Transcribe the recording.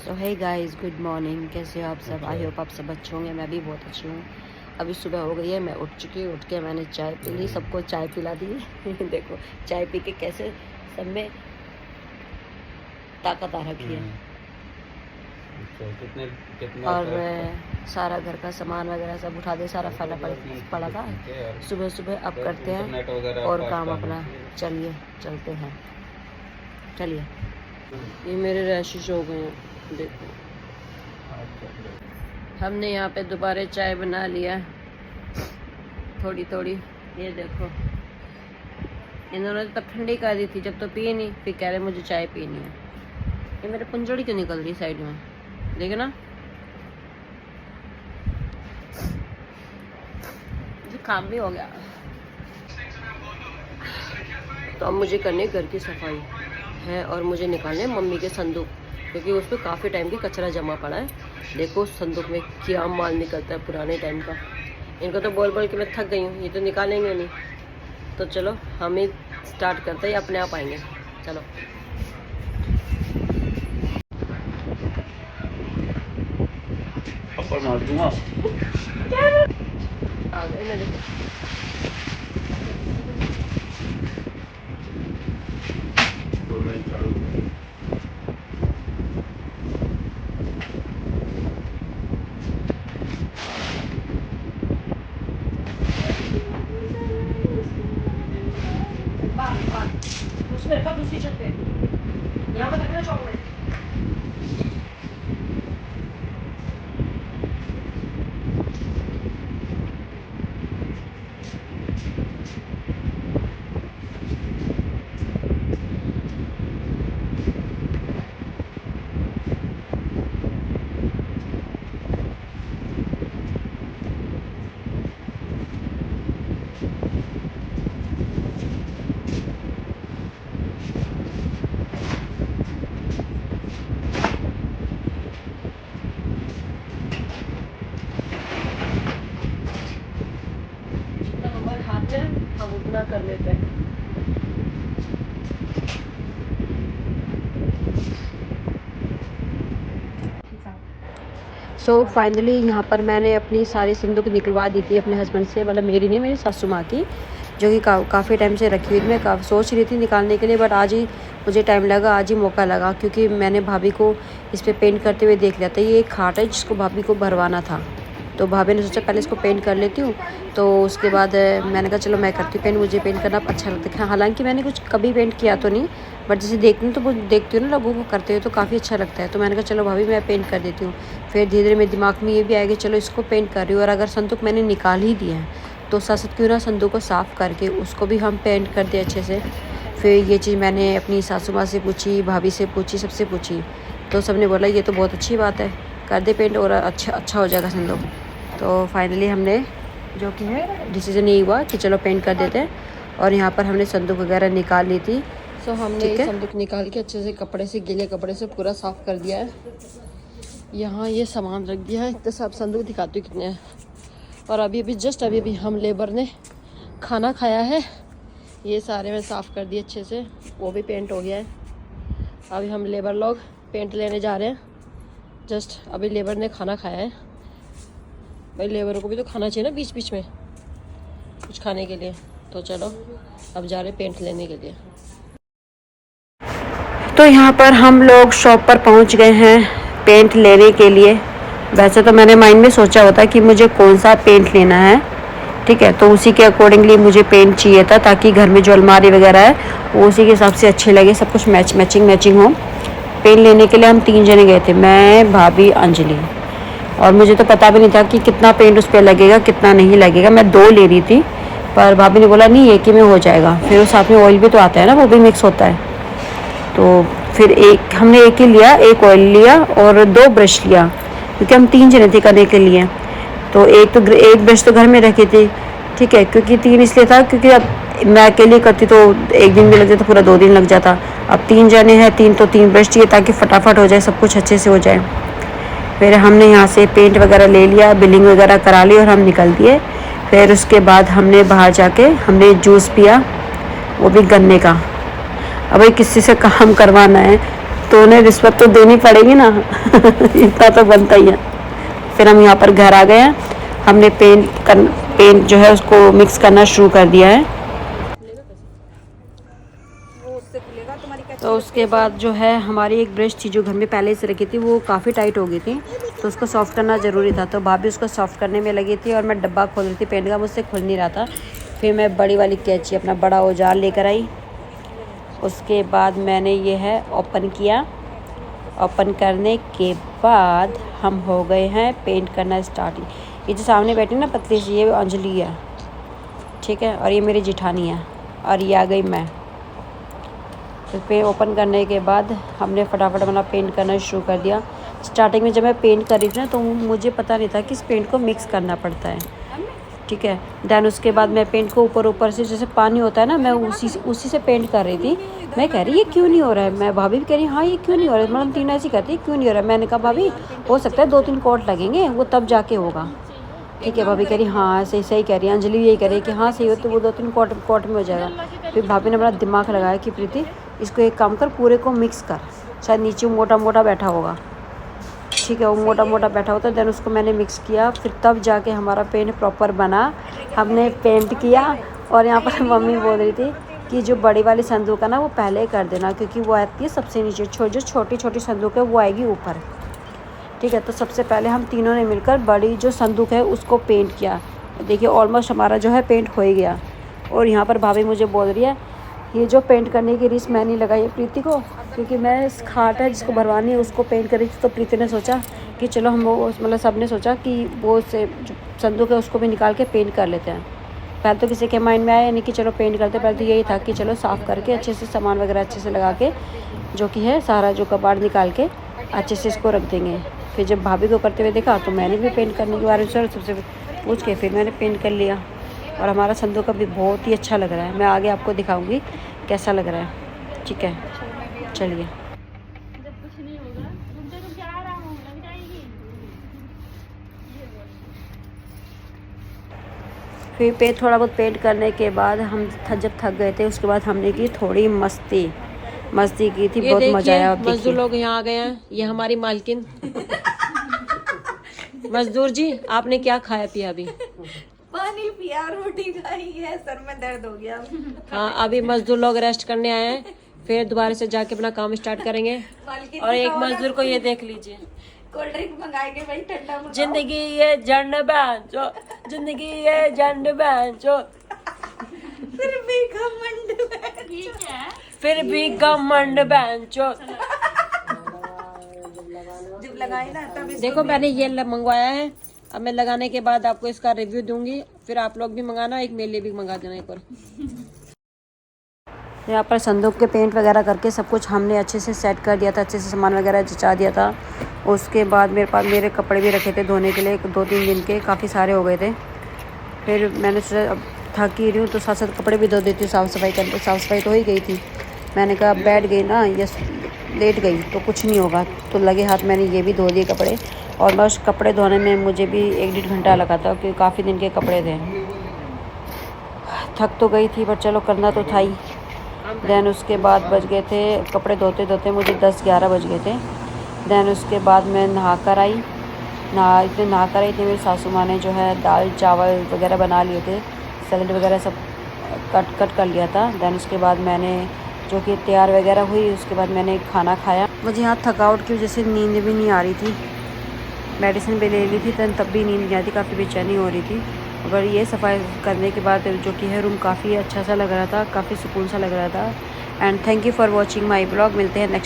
सो hey guys, good morning. कैसे हो आप सब? आई होप आप सब अच्छे होंगे। मैं भी बहुत अच्छी हूँ। अभी सुबह हो गई है, मैं उठ चुकी हूँ। उठ के मैंने चाय पी ली, सबको चाय पिला दी। देखो चाय पी के कैसे सब में ताकत आ रखी है। तो कितना और सारा घर का सामान वगैरह सब उठा दे, सारा फैला पड़ा था सुबह सुबह। अब करते हैं और काम अपना। चलिए चलते हैं, चलिए। ये मेरे रैशेस हो गए हैं, देखो। हमने यहाँ पे दोबारा चाय बना लिया थोड़ी थोड़ी। ये देखो, इन्होंने तब ठंडी कर दी थी, जब तो पिए नहीं, फिर कह रहे मुझे चाय पीनी है। ये मेरे पुंजड़ी क्यों निकल रही साइड में, देखे ना। काम भी हो गया, तो अब मुझे करने घर की सफाई है और मुझे निकालने मम्मी के संदूक, क्योंकि उस पर काफ़ी टाइम की कचरा जमा पड़ा है। देखो उस संदूक में क्या माल निकलता है पुराने टाइम का। इनको तो बोल बोल के मैं थक गई हूँ, ये तो निकालेंगे नहीं। तो चलो हम ही स्टार्ट करते हैं, अपने आप आएंगे। चलो मार दूंगा। आ गए ना, देखो। उसमें रखा दूसरी छत पे, यहाँ पे रखना चॉकलेट। हम उतना कर लेते हैं। सो फाइनली यहाँ पर मैंने अपनी सारी संदूक निकलवा दी थी अपने हस्बैंड से, मतलब मेरी नहीं, मेरी सासू माँ की, जो कि काफ़ी टाइम से रखी हुई थी। मैं सोच रही थी निकालने के लिए, बट आज ही मुझे टाइम लगा, आज ही मौका लगा, क्योंकि मैंने भाभी को इस पर पेंट करते हुए देख लिया था। ये एक खाट है जिसको भाभी को भरवाना था, तो भाभी ने सोचा पहले इसको पेंट कर लेती हूँ। तो उसके बाद मैंने कहा चलो मैं करती हूँ पेंट, मुझे पेंट करना अच्छा लगता है। हालांकि मैंने कुछ कभी पेंट किया तो नहीं, बट जैसे देखती हूँ तो वो देखती हूँ ना लोगों को करते हुए, तो काफ़ी अच्छा लगता है। तो मैंने कहा चलो भाभी मैं पेंट कर देती हूँ। फिर धीरे धीरे मेरे दिमाग में ये भी आएगा चलो इसको पेंट कर रही हूँ, और अगर संदूक मैंने निकाल ही दिया है तो साथ साथ क्यों ना संदूक को साफ़ करके उसको भी हम पेंट कर दें अच्छे से। फिर ये चीज़ मैंने अपनी सासू माँ से पूछी, भाभी से पूछी, सबसे पूछी, तो सबने बोला ये तो बहुत अच्छी बात है, कर दे पेंट और अच्छा हो जाएगा संदूक। तो फाइनली हमने जो कि है डिसीजन यही हुआ कि चलो पेंट कर देते हैं। और यहाँ पर हमने संदूक वगैरह निकाल ली थी। सो हमने ये संदूक निकाल के अच्छे से कपड़े से, गीले कपड़े से पूरा साफ़ कर दिया है। यहाँ ये सामान रख दिया है, तो सब संदूक दिखाती हूँ कितने हैं। और अभी जस्ट अभी हम लेबर ने खाना खाया है, ये सारे में साफ़ कर दिए अच्छे से, वो भी पेंट हो गया है। अभी हम लेबर लोग पेंट लेने जा रहे हैं। जस्ट अभी लेबर ने खाना खाया है। भाई लेबरों को भी तो खाना चाहिए ना बीच बीच में कुछ खाने के लिए। तो चलो अब जा रहे पेंट लेने के लिए। तो यहाँ पर हम लोग शॉप पर पहुँच गए हैं पेंट लेने के लिए। वैसे तो मैंने माइंड में सोचा होता कि मुझे कौन सा पेंट लेना है, ठीक है, तो उसी के अकॉर्डिंगली मुझे पेंट चाहिए था, ताकि घर में जो अलमारी वगैरह है वो उसी के हिसाब से अच्छे लगे, सब कुछ मैचिंग हो। पेंट लेने के लिए हम 3 जने गए थे, मैं, भाभी, अंजलि। और मुझे तो पता भी नहीं था कि कितना पेंट उस पर लगेगा कितना नहीं लगेगा। मैं 2 ले रही थी, पर भाभी ने बोला नहीं एक ही में हो जाएगा। फिर वो साथ में ऑयल भी तो आता है ना, वो भी मिक्स होता है। तो फिर हमने एक ही लिया, एक ऑयल लिया और 2 ब्रश लिया, क्योंकि हम 3 जने थे करने के लिए। तो एक ब्रश तो घर में रखी थी, ठीक है, क्योंकि 3 इसलिए था क्योंकि अब मैं अकेले करती तो 1 दिन भी लग जाता, पूरा 2 दिन लग जाता। अब 3 जने हैं, 3 ब्रश चाहिए ताकि फटाफट हो जाए, सब कुछ अच्छे से हो जाए। फिर हमने यहाँ से पेंट वगैरह ले लिया, बिलिंग वगैरह करा ली और हम निकल दिए। फिर उसके बाद हमने बाहर जाके हमने जूस पिया, वो भी गन्ने का। अब किसी से काम करवाना है तो उन्हें रिश्वत तो देनी पड़ेगी ना इतना तो बनता ही है। फिर हम यहाँ पर घर आ गए हैं, हमने पेंट जो है उसको मिक्स करना शुरू कर दिया है। तो उसके बाद जो है हमारी एक ब्रश थी जो घर में पहले से रखी थी, वो काफ़ी टाइट हो गई थी, तो उसको सॉफ्ट करना ज़रूरी था। तो भाभी उसको सॉफ्ट करने में लगी थी और मैं डब्बा खोल रही थी पेंट का, मुझसे खुल नहीं रहा था। फिर मैं बड़ी वाली कैंची, अपना बड़ा औजार लेकर आई। उसके बाद मैंने ये है ओपन किया। ओपन करने के बाद हम हो गए हैं पेंट करना स्टार्ट। ये जो सामने बैठी ना पतली सी, ये अंजलि है, ठीक है, और ये मेरी जिठानी है, और ये आ गई मैं। तो पे ओपन करने के बाद हमने फटाफट अपना पेंट करना शुरू कर दिया। स्टार्टिंग में जब मैं पेंट कर रही थी ना, तो मुझे पता नहीं था कि इस पेंट को मिक्स करना पड़ता है, ठीक है। देन उसके बाद मैं पेंट को ऊपर से जैसे पानी होता है ना, मैं उसी से पेंट कर रही थी। मैं कह रही ये क्यों नहीं हो रहा है, मैं भाभी भी कह रही हाँ ये क्यों नहीं हो रहा है, मतलब तीनों ऐसी कहती है क्यों नहीं हो रहा है। मैंने कहा भाभी हो सकता है 2-3 कोट लगेंगे, वो तब जाके होगा, ठीक है। भाभी कह रही हाँ सही कह रही है। अंजलि यही कह रही है कि हाँ सही हो, तो वो 2-3 कोट में हो जाएगा। फिर भाभी ने अपना दिमाग लगाया कि प्रीति इसको एक काम कर, पूरे को मिक्स कर, शायद नीचे मोटा मोटा बैठा होगा, ठीक है, वो मोटा मोटा बैठा होता है। देन उसको मैंने मिक्स किया, फिर तब जाके हमारा पेंट प्रॉपर बना। हमने पेंट किया और यहाँ पर मम्मी बोल रही थी कि जो बड़ी वाली संदूक है ना वो पहले कर देना, क्योंकि वो आती है सबसे नीचे, जो छोटी छोटी संदूक है वो आएगी ऊपर, ठीक है। तो सबसे पहले हम तीनों ने मिलकर बड़ी जो संदूक है उसको पेंट किया। देखिए ऑलमोस्ट हमारा जो है पेंट हो ही गया। और यहाँ पर भाभी मुझे बोल रही है ये जो पेंट करने की रीस मैं नहीं लगाई है प्रीति को, क्योंकि मैं इस खाट है जिसको भरवानी है उसको पेंट करी थी। तो प्रीति ने सोचा कि चलो हम वो मतलब सब ने सोचा कि वो से जो संदूक है उसको भी निकाल के पेंट कर लेते हैं। पहले तो किसी के माइंड में आया नहीं कि चलो पेंट करते, पहले तो यही था कि चलो साफ़ करके अच्छे से सामान वगैरह अच्छे से लगा के जो कि है सारा जो कबाड़ निकाल के अच्छे से इसको रख देंगे। फिर जब भाभी को करते हुए देखा तो मैंने भी पेंट करने के बारे में सबसे पूछ के फिर मैंने पेंट कर लिया। और हमारा संदूक अभी बहुत ही अच्छा लग रहा है, मैं आगे आपको दिखाऊंगी कैसा लग रहा है, ठीक है। चलिए फिर थोड़ा बहुत पेंट करने के बाद हम जब थक गए थे, उसके बाद हमने की थोड़ी मस्ती की थी, बहुत मजा आया। मजदूर लोग यहाँ आ गए हैं, ये हमारी मालकिन मजदूर जी आपने क्या खाया पिया अभी? पानी पिया, रोटी खाई है, सर में दर्द हो गया। हाँ अभी मजदूर लोग रेस्ट करने आए हैं, फिर दोबारा से जाके अपना काम स्टार्ट करेंगे। और एक मजदूर को ये देख लीजिए, कोल्ड ड्रिंक मंगाएंगे भाई, ठंडा मंगाओ। जिंदगी ये जंड बैंचो, जिंदगी ये जंड बैंचो, फिर भी घमंड फिर भी घमंड बैंचो। जब लगाए ना तब देखो मैंने ये मंगवाया है, अब मैं लगाने के बाद आपको इसका रिव्यू दूंगी, फिर आप लोग भी मंगाना, एक मेरे लिए भी मंगा देना एक और। यहाँ पर संदूक के पेंट वगैरह करके सब कुछ हमने अच्छे से सेट कर दिया था, अच्छे से सामान वगैरह जचा दिया था। उसके बाद मेरे पास मेरे कपड़े भी रखे थे धोने के लिए, 2-3 दिन के काफ़ी सारे हो गए थे। फिर मैंने सोचा अब थक ही रही हूँ तो साथ साथ कपड़े भी धो देती हूँ, साफ़ सफाई करके। साफ़ सफाई तो हो ही गई थी, मैंने कहा बैठ गई ना या लेट गई तो कुछ नहीं होगा, तो लगे हाथ मैंने ये भी धो दिए कपड़े। ऑलमोस्ट कपड़े धोने में मुझे भी 1-1.5 घंटा लगा था, क्योंकि काफ़ी दिन के कपड़े थे। थक तो गई थी पर चलो करना तो था ही। देन उसके बाद बज गए थे कपड़े धोते धोते मुझे 10-11 बज गए थे। देन उसके बाद मैं नहा कर आई थी, मेरी सासू माँ ने जो है दाल चावल वगैरह बना लिए थे, सैलेड वगैरह सब कट कर लिया था। देन उसके बाद मैंने जो कि तैयार वगैरह हुई, उसके बाद मैंने खाना खाया। मुझे यहाँ थकावट की वजह से नींद भी नहीं आ रही थी, मेडिसिन भी ले ली थी तब भी नींद नहीं आती, काफ़ी बेचैनी हो रही थी। और ये सफाई करने के बाद जो कि है रूम काफ़ी अच्छा सा लग रहा था, काफ़ी सुकून सा लग रहा था। And thank you for watching my blog. मिलते हैं नेक्स्ट ब्लॉग।